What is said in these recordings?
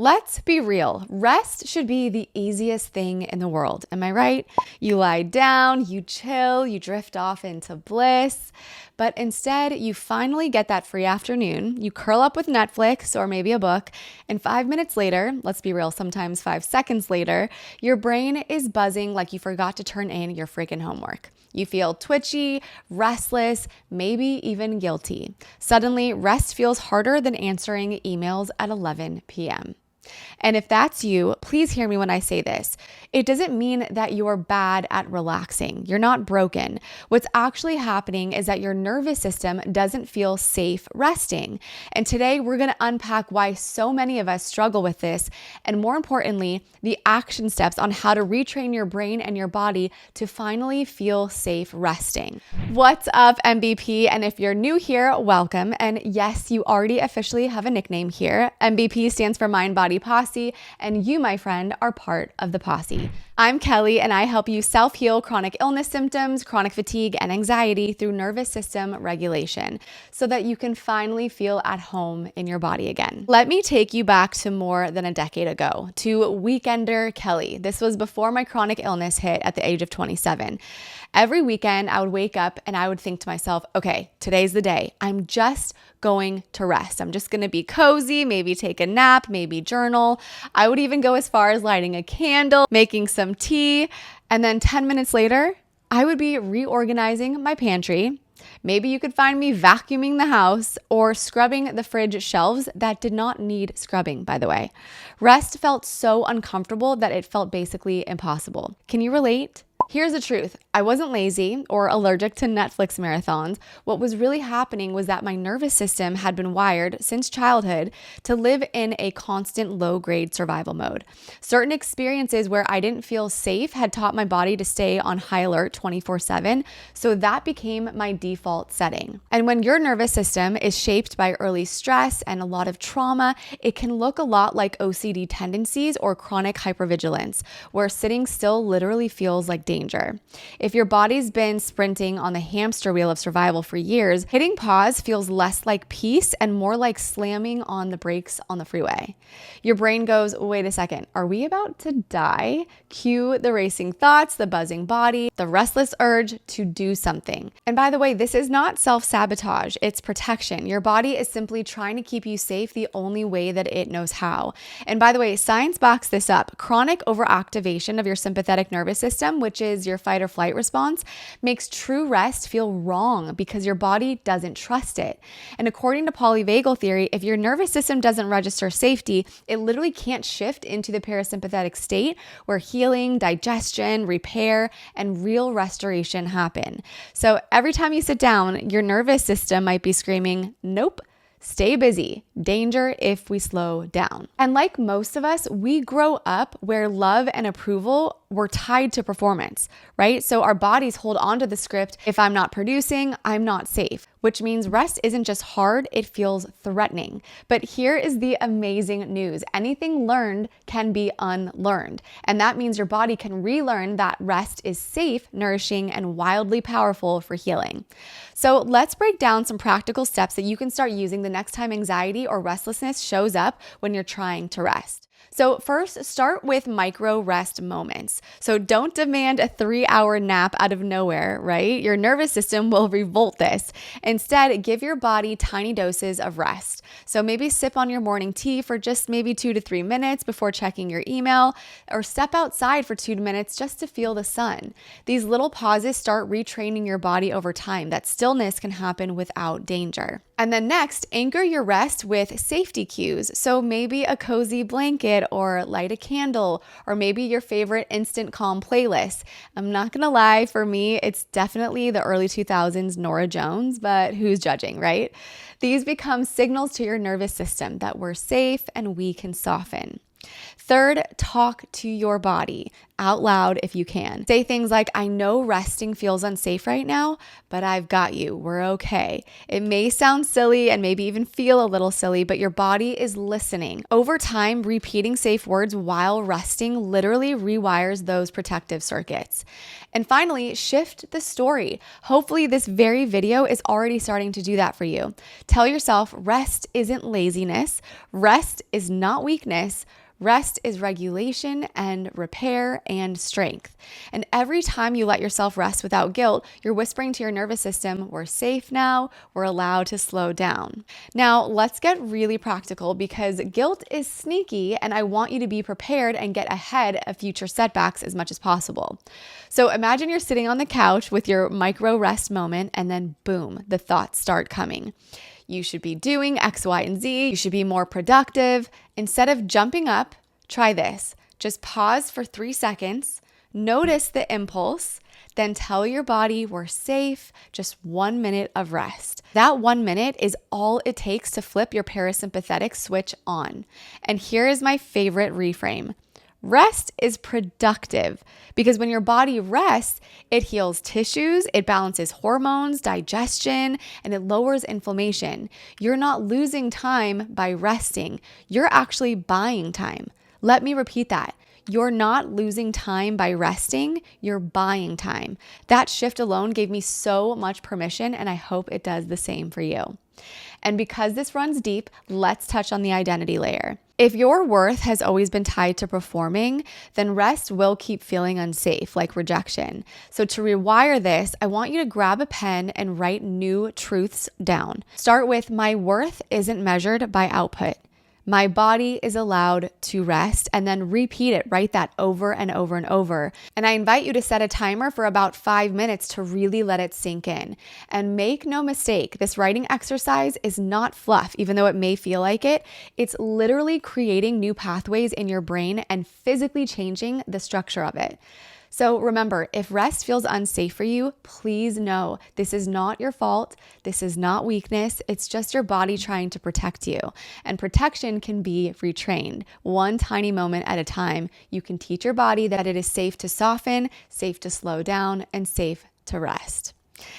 Let's be real. Rest should be the easiest thing in the world. Am I right? You lie down, you chill, you drift off into bliss. But instead, you finally get that free afternoon. You curl up with Netflix or maybe a book, and 5 minutes later, let's be real, sometimes 5 seconds later, your brain is buzzing like you forgot to turn in your freaking homework. You feel twitchy, restless, maybe even guilty. Suddenly, rest feels harder than answering emails at 11 p.m. And if that's you, please hear me when I say this. It doesn't mean that you're bad at relaxing. You're not broken. What's actually happening is that your nervous system doesn't feel safe resting. And today we're going to unpack why so many of us struggle with this, and more importantly, the action steps on how to retrain your brain and your body to finally feel safe resting. What's up, MVP? And if you're new here, welcome. And yes, you already officially have a nickname here. MVP stands for Mind, Body, Posse, and you, my friend, are part of the posse. I'm Kelly, and I help you self-heal chronic illness symptoms, chronic fatigue, and anxiety through nervous system regulation so that you can finally feel at home in your body again. Let me take you back to more than a decade ago, to Weekender Kelly. This was before my chronic illness hit at the age of 27. Every weekend, I would wake up and I would think to myself, okay, today's the day. I'm just going to rest. I'm just going to be cozy, maybe take a nap, maybe journal. I would even go as far as lighting a candle, making some tea, and then 10 minutes later, I would be reorganizing my pantry. Maybe you could find me vacuuming the house or scrubbing the fridge shelves that did not need scrubbing, by the way. Rest felt so uncomfortable that it felt basically impossible. Can you relate? Here's the truth. I wasn't lazy or allergic to Netflix marathons. What was really happening was that my nervous system had been wired since childhood to live in a constant low-grade survival mode. Certain experiences where I didn't feel safe had taught my body to stay on high alert 24/7, so that became my default setting. And when your nervous system is shaped by early stress and a lot of trauma, it can look a lot like OCD tendencies or chronic hypervigilance, where sitting still literally feels like danger. If your body's been sprinting on the hamster wheel of survival for years, hitting pause feels less like peace and more like slamming on the brakes on the freeway. Your brain goes, wait a second, are we about to die? Cue the racing thoughts, the buzzing body, the restless urge to do something. And by the way, this is not self-sabotage, it's protection. Your body is simply trying to keep you safe the only way that it knows how. And by the way, science backs this up. Chronic overactivation of your sympathetic nervous system, which is your fight or flight response, makes true rest feel wrong because your body doesn't trust it. And according to polyvagal theory, if your nervous system doesn't register safety, it literally can't shift into the parasympathetic state where healing, digestion, repair, and real restoration happen. So every time you sit down, your nervous system might be screaming, nope, stay busy, danger if we slow down. And like most of us, we grow up where love and approval were tied to performance, right? So our bodies hold on to the script, if I'm not producing, I'm not safe, which means rest isn't just hard, it feels threatening. But here is the amazing news. Anything learned can be unlearned. And that means your body can relearn that rest is safe, nourishing, and wildly powerful for healing. So let's break down some practical steps that you can start using the next time anxiety or restlessness shows up when you're trying to rest. So first, start with micro rest moments. So don't demand a 3-hour nap out of nowhere, right? Your nervous system will revolt this. Instead, give your body tiny doses of rest. So maybe sip on your morning tea for just maybe 2 to 3 minutes before checking your email, or step outside for 2 minutes just to feel the sun. These little pauses start retraining your body over time that stillness can happen without danger. And then next, anchor your rest with safety cues. So maybe a cozy blanket or light a candle, or maybe your favorite instant calm playlist. I'm not gonna lie, for me, it's definitely the early 2000s Norah Jones, but who's judging, right? These become signals to your nervous system that we're safe and we can soften. Third, talk to your body out loud if you can. Say things like, I know resting feels unsafe right now, but I've got you. We're okay. It may sound silly and maybe even feel a little silly, but your body is listening. Over time, repeating safe words while resting literally rewires those protective circuits. And finally, shift the story. Hopefully, this very video is already starting to do that for you. Tell yourself rest isn't laziness, rest is not weakness. Rest is regulation and repair and strength. And every time you let yourself rest without guilt, you're whispering to your nervous system, we're safe now, we're allowed to slow down. Now, let's get really practical because guilt is sneaky and I want you to be prepared and get ahead of future setbacks as much as possible. So imagine you're sitting on the couch with your micro rest moment and then boom, the thoughts start coming. You should be doing X, Y, and Z. You should be more productive. Instead of jumping up, try this. Just pause for 3 seconds, notice the impulse, then tell your body we're safe, just 1 minute of rest. That 1 minute is all it takes to flip your parasympathetic switch on. And here is my favorite reframe. Rest is productive because when your body rests, it heals tissues, it balances hormones, digestion, and it lowers inflammation. You're not losing time by resting. You're actually buying time. Let me repeat that. You're not losing time by resting, you're buying time. That shift alone gave me so much permission, and I hope it does the same for you. And because this runs deep, let's touch on the identity layer. If your worth has always been tied to performing, then rest will keep feeling unsafe, like rejection. So to rewire this, I want you to grab a pen and write new truths down. Start with, my worth isn't measured by output. My body is allowed to rest, and then repeat it. Write that over and over and over. And I invite you to set a timer for about 5 minutes to really let it sink in. And make no mistake, this writing exercise is not fluff, even though it may feel like it. It's literally creating new pathways in your brain and physically changing the structure of it. So remember, if rest feels unsafe for you, please know this is not your fault. This is not weakness. It's just your body trying to protect you. And protection can be retrained. One tiny moment at a time, you can teach your body that it is safe to soften, safe to slow down, and safe to rest.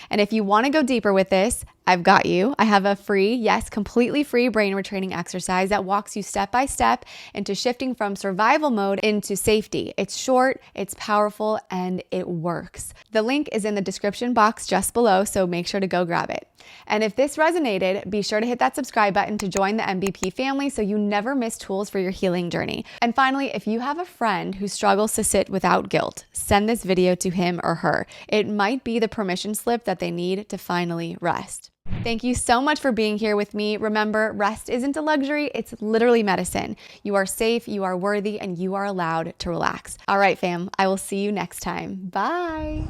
And if you want to go deeper with this, I've got you. I have a free, yes, completely free brain retraining exercise that walks you step by step into shifting from survival mode into safety. It's short, it's powerful, and it works. The link is in the description box just below, so make sure to go grab it. And if this resonated, be sure to hit that subscribe button to join the MVP family so you never miss tools for your healing journey. And finally, if you have a friend who struggles to sit without guilt, send this video to him or her. It might be the permission slip that they need to finally rest. Thank you so much for being here with me. Remember, rest isn't a luxury, it's literally medicine. You are safe, you are worthy, and you are allowed to relax. All right, fam, I will see you next time. Bye.